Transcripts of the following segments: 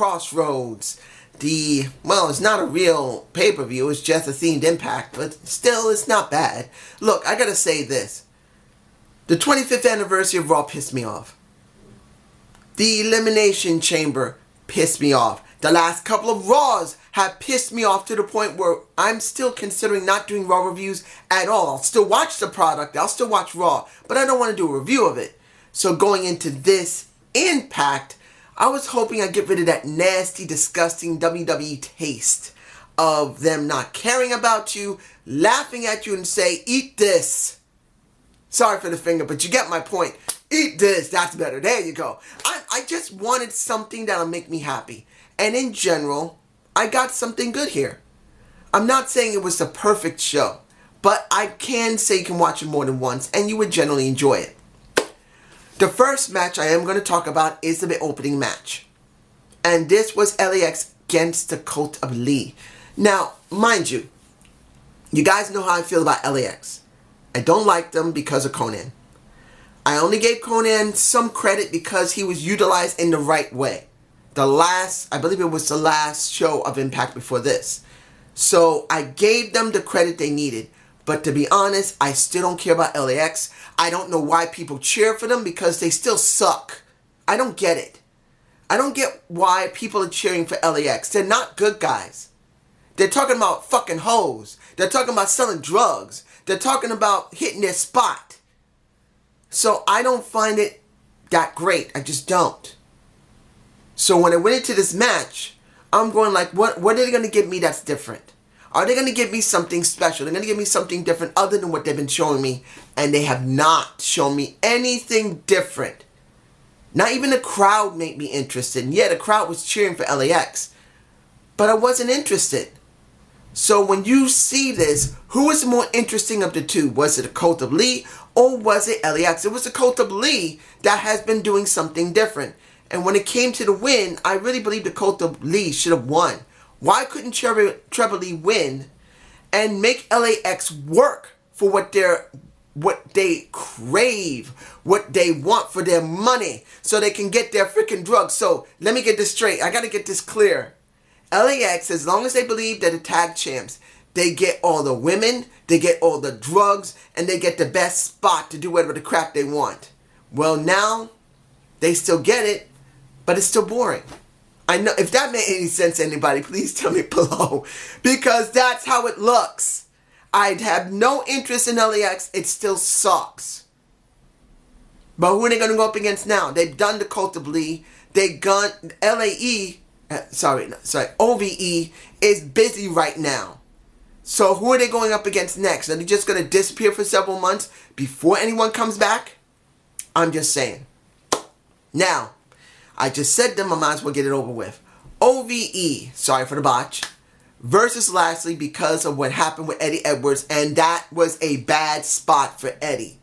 CrossRoads. Well, it's not a real pay-per-view, it's just a themed Impact, but still, it's not bad. Look, I gotta say this. The 25th anniversary of Raw pissed me off. The Elimination Chamber pissed me off. The last couple of Raws have pissed me off to the point where I'm still considering not doing Raw reviews at all. I'll still watch the product, I'll still watch Raw, but I don't want to do a review of it. So going into this Impact, I was hoping I'd get rid of that nasty, disgusting WWE taste of them not caring about you, laughing at you and say, eat this. Sorry for the finger, but you get my point. Eat this, that's better. There you go. I just wanted something that'll make me happy. And in general, I got something good here. I'm not saying it was the perfect show, but I can say you can watch it more than once and you would generally enjoy it. The first match I am going to talk about is the opening match. And this was LAX against the Cult of Lee. Now, mind you, you guys know how I feel about LAX. I don't like them because of Conan. I only gave Conan some credit because he was utilized in the right way. I believe it was the last show of Impact before this. So I gave them the credit they needed. But to be honest, I still don't care about LAX. I don't know why people cheer for them because they still suck. I don't get it. I don't get why people are cheering for LAX. They're not good guys. They're talking about fucking hoes. They're talking about selling drugs. They're talking about hitting their spot. So I don't find it that great. I just don't. So when I went into this match, I'm going like, what are they going to give me that's different? Are they going to give me something special? They're going to give me something different other than what they've been showing me. And they have not shown me anything different. Not even the crowd made me interested. And yeah, the crowd was cheering for LAX. But I wasn't interested. So when you see this, who was the more interesting of the two? Was it the Cult of Lee or was it LAX? It was the Cult of Lee that has been doing something different. And when it came to the win, I really believe the Cult of Lee should have won. Why couldn't Trevor Lee win and make LAX work for what they crave, what they want for their money, so they can get their freaking drugs? So let me get this straight. I got to get this clear. LAX, as long as they believe they're the tag champs, they get all the women, they get all the drugs, and they get the best spot to do whatever the crap they want. Well, now they still get it. But it's still boring. I know, if that made any sense to anybody, please tell me below. Because that's how it looks. I'd have no interest in LAX. It still sucks. But who are they going to go up against now? They've done the Cult of Lee. They got OVE is busy right now. So who are they going up against next? Are they just going to disappear for several months before anyone comes back? I'm just saying. Now, I just said them, I might as well get it over with. OVE, sorry for the botch, versus Lashley because of what happened with Eddie Edwards, and that was a bad spot for Eddie.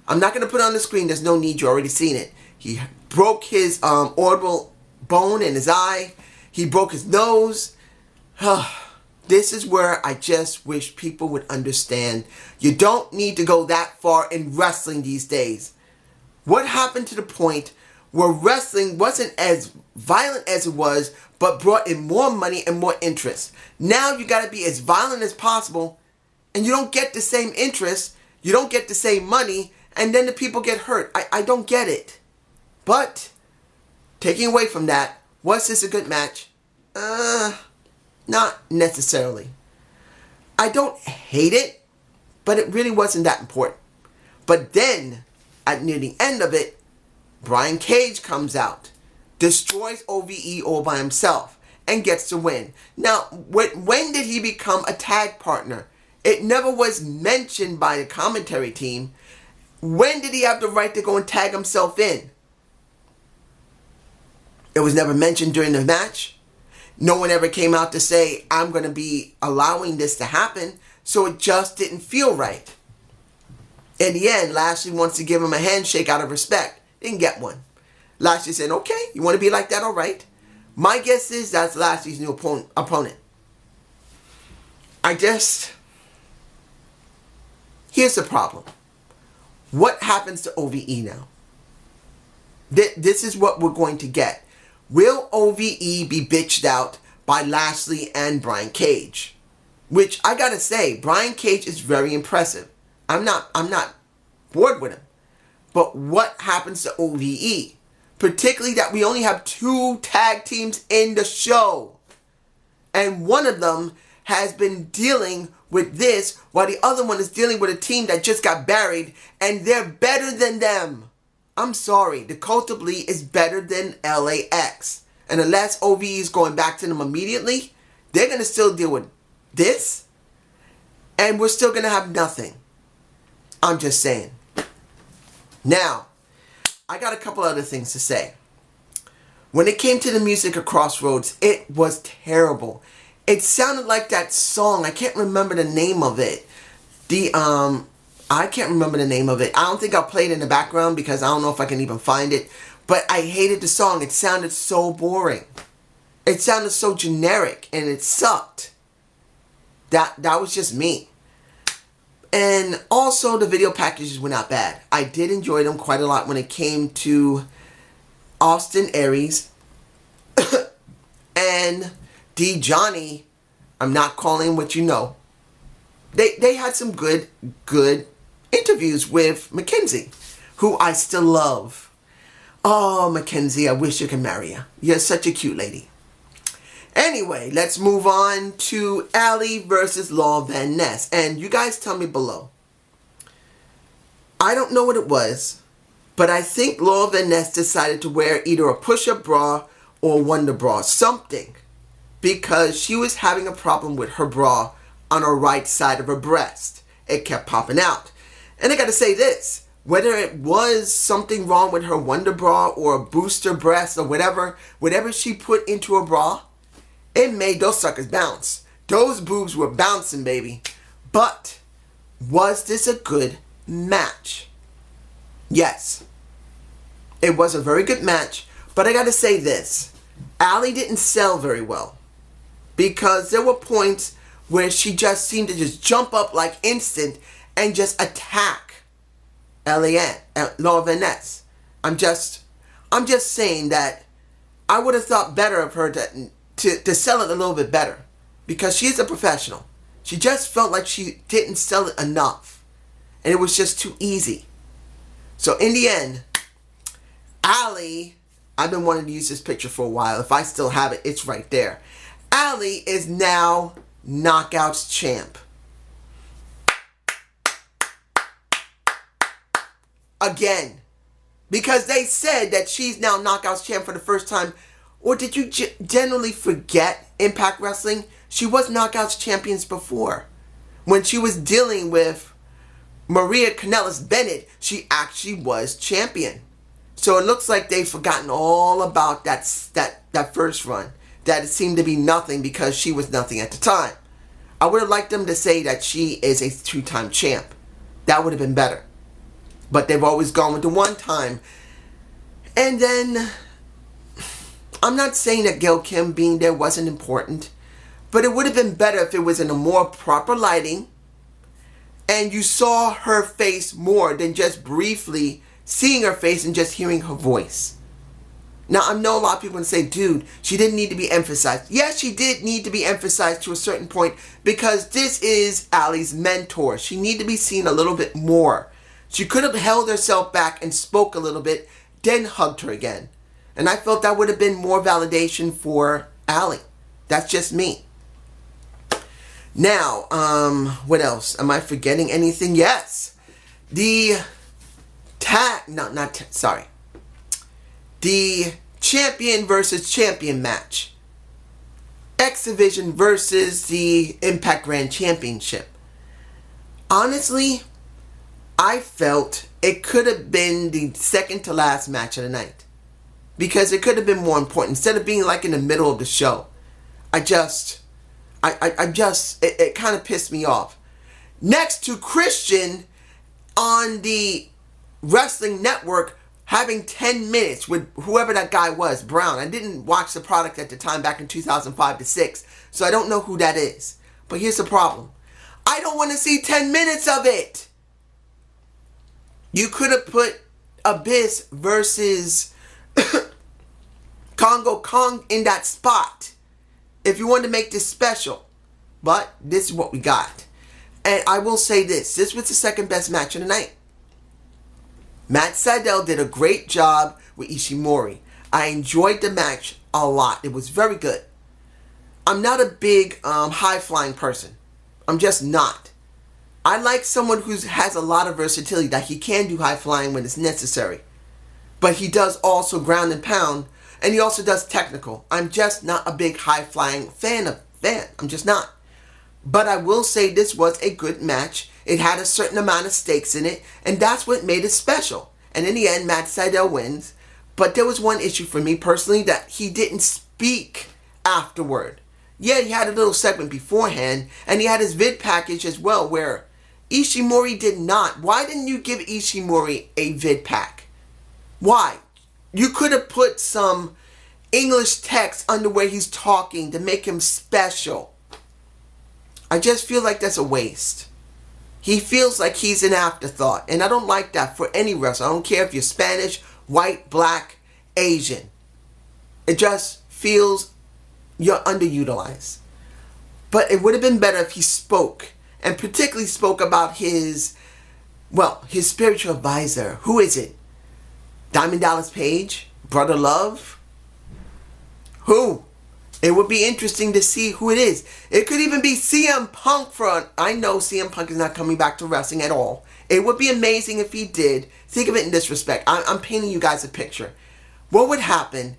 I'm not going to put it on the screen, there's no need, you already seen it. He broke his orbital bone in his eye, he broke his nose. This is where I just wish people would understand. You don't need to go that far in wrestling these days. What happened to the point where wrestling wasn't as violent as it was, but brought in more money and more interest? Now you got to be as violent as possible, and you don't get the same interest, you don't get the same money, and then the people get hurt. I don't get it. But, taking away from that, was this a good match? Not necessarily. I don't hate it, but it really wasn't that important. But then, at near the end of it, Brian Cage comes out, destroys OVE all by himself, and gets the win. Now, when did he become a tag partner? It never was mentioned by the commentary team. When did he have the right to go and tag himself in? It was never mentioned during the match. No one ever came out to say, I'm going to be allowing this to happen, so it just didn't feel right. In the end, Lashley wants to give him a handshake out of respect. Didn't get one. Lashley said, okay, you want to be like that? All right. My guess is that's Lashley's new opponent. Here's the problem. What happens to OVE now? This is what we're going to get. will OVE be bitched out by Lashley and Brian Cage? Which I gotta say, Brian Cage is very impressive. I'm not bored with him. But what happens to OVE? Particularly that we only have 2 tag teams in the show. And one of them has been dealing with this while the other one is dealing with a team that just got buried and they're better than them. I'm sorry, Dakota Lee is better than LAX. And unless OVE is going back to them immediately, they're going to still deal with this. And we're still going to have nothing. I'm just saying. Now, I got a couple other things to say. When it came to the music of CrossRoads, it was terrible. It sounded like that song. I can't remember the name of it. I can't remember the name of it. I don't think I'll play it in the background because I don't know if I can even find it. But I hated the song. It sounded so boring. It sounded so generic and it sucked. That was just me. And also the video packages were not bad. I did enjoy them quite a lot when it came to Austin Aries and D. Johnny. I'm not calling him what you know. They had some good interviews with Mackenzie, who I still love. Oh, Mackenzie, I wish you could marry you. You're such a cute lady. Anyway, let's move on to Allie versus Law Van Ness. And you guys tell me below. I don't know what it was, but I think Law Van Ness decided to wear either a push-up bra or Wonder bra, something, because she was having a problem with her bra on her right side of her breast. It kept popping out. And I gotta say this, whether it was something wrong with her Wonder bra or a booster breast or whatever she put into her bra, it made those suckers bounce. Those boobs were bouncing, baby. But was this a good match? Yes. It was a very good match, but I gotta say this. Allie didn't sell very well because there were points where she just seemed to just jump up like instant and just attack Law Van Ness. I'm just saying that I would have thought better of her to sell it a little bit better because she's a professional. She just felt like she didn't sell it enough and it was just too easy. So in the end, Allie, I've been wanting to use this picture for a while. If I still have it, it's right there. Allie is now Knockouts champ. Again. Because they said that she's now Knockouts champ for the first time. Or did you generally forget Impact Wrestling? She was Knockouts champions before. When she was dealing with Maria Kanellis Bennett, she actually was champion. So it looks like they've forgotten all about that first run. That it seemed to be nothing because she was nothing at the time. I would have liked them to say that she is a 2-time champ. That would have been better. But they've always gone with the 1 time. And then, I'm not saying that Gail Kim being there wasn't important. But it would have been better if it was in a more proper lighting. And you saw her face more than just briefly seeing her face and just hearing her voice. Now, I know a lot of people can say, dude, she didn't need to be emphasized. Yes, she did need to be emphasized to a certain point because this is Allie's mentor. She needed to be seen a little bit more. She could have held herself back and spoke a little bit, then hugged her again. And I felt that would have been more validation for Allie. That's just me. Now, what else? Am I forgetting anything? Yes. The champion versus champion match. X Division versus the Impact Grand Championship. Honestly, I felt it could have been the second to last match of the night. Because it could have been more important. Instead of being like in the middle of the show. It kind of pissed me off. Next to Christian on the Wrestling Network having 10 minutes with whoever that guy was, Brown. I didn't watch the product at the time back in 2005 to 6, so I don't know who that is. But here's the problem. I don't want to see 10 minutes of it. You could have put Abyss versus Congo Kong in that spot if you wanted to make this special. But this is what we got. And I will say this. This was the second best match of the night. Matt Sidell did a great job with Ishimori. I enjoyed the match a lot. It was very good. I'm not a big high-flying person. I'm just not. I like someone who has a lot of versatility, that he can do high-flying when it's necessary. But he does also ground and pound, and he also does technical. I'm just not a big high-flying fan. I'm just not. But I will say this was a good match. It had a certain amount of stakes in it, and that's what made it special. And in the end, Matt Sidell wins. But there was one issue for me personally, that he didn't speak afterward. Yeah, he had a little segment beforehand, and he had his vid package as well, where Ishimori did not. Why didn't you give Ishimori a vid pack? Why? You could have put some English text under where he's talking to make him special. I just feel like that's a waste. He feels like he's an afterthought, and I don't like that for any wrestler. I don't care if you're Spanish, white, black, Asian. It just feels you're underutilized. But it would have been better if he spoke, and particularly spoke about his spiritual advisor. Who is it? Diamond Dallas Page? Brother Love? Who? It would be interesting to see who it is. It could even be CM Punk I know CM Punk is not coming back to wrestling at all. It would be amazing if he did. Think of it in this respect. I'm painting you guys a picture. What would happen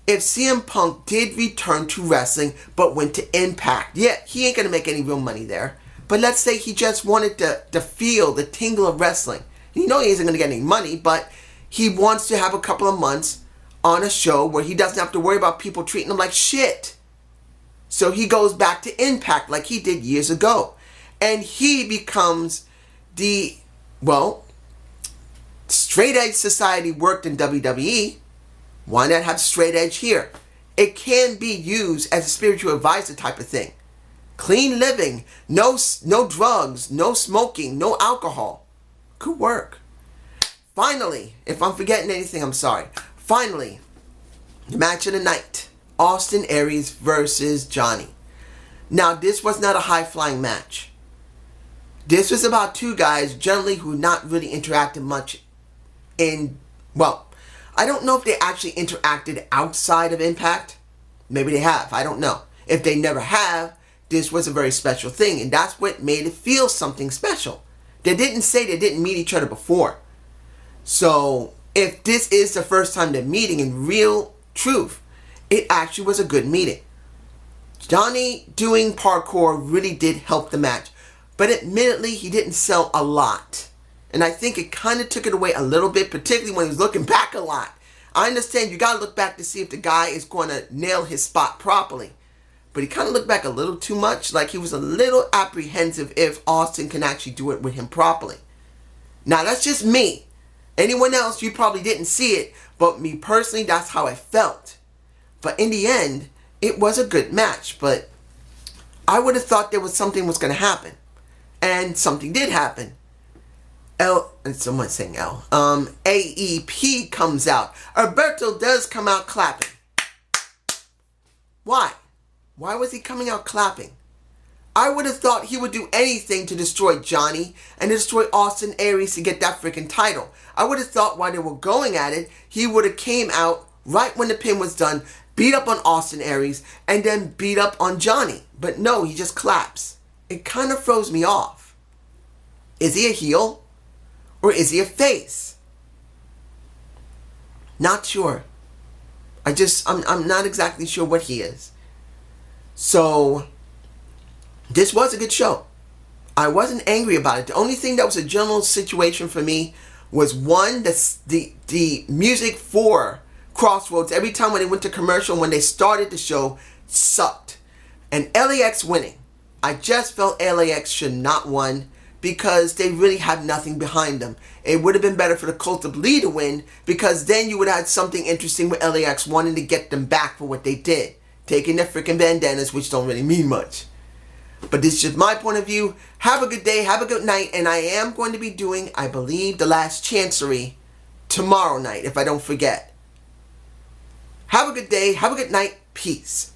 if CM Punk did return to wrestling but went to Impact? Yeah, he ain't going to make any real money there. But let's say he just wanted to feel the tingle of wrestling. You know he isn't going to get any money, but he wants to have a couple of months on a show where he doesn't have to worry about people treating him like shit. So he goes back to Impact like he did years ago. And he becomes the, straight edge society worked in WWE. Why not have straight edge here? It can be used as a spiritual advisor type of thing. Clean living, no drugs, no smoking, no alcohol. Could work. Finally, if I'm forgetting anything, I'm sorry. Finally, the match of the night. Austin Aries versus Johnny. Now, this was not a high-flying match. This was about two guys, generally, who not really interacted much in, I don't know if they actually interacted outside of Impact. Maybe they have. I don't know. If they never have, this was a very special thing, and that's what made it feel something special. They didn't say they didn't meet each other before. So, if this is the first time they're meeting in real truth, it actually was a good meeting. Johnny doing parkour really did help the match. But admittedly, he didn't sell a lot. And I think it kind of took it away a little bit, particularly when he was looking back a lot. I understand you got to look back to see if the guy is going to nail his spot properly. But he kind of looked back a little too much, like he was a little apprehensive if Austin can actually do it with him properly. Now, that's just me. Anyone else, you probably didn't see it, but me personally, that's how I felt. But in the end, it was a good match, but I would have thought something was going to happen. And something did happen. Someone's saying L. AEP comes out. Alberto does come out clapping. Why? Why was he coming out clapping? I would have thought he would do anything to destroy Johnny and destroy Austin Aries to get that freaking title. I would have thought while they were going at it, he would have came out right when the pin was done, beat up on Austin Aries, and then beat up on Johnny. But no, he just claps. It kind of throws me off. Is he a heel? Or is he a face? Not sure. I'm not exactly sure what he is. So, this was a good show. I wasn't angry about it. The only thing that was a general situation for me was one, the music for CrossRoads, every time when they went to commercial, when they started the show, sucked. And LAX winning. I just felt LAX should not won because they really had nothing behind them. It would have been better for the Cult of Lee to win because then you would have had something interesting with LAX wanting to get them back for what they did. Taking their freaking bandanas, which don't really mean much. But this is just my point of view. Have a good day, have a good night, and I am going to be doing, I believe, The Last Chancery tomorrow night, if I don't forget. Have a good day. Have a good night. Peace.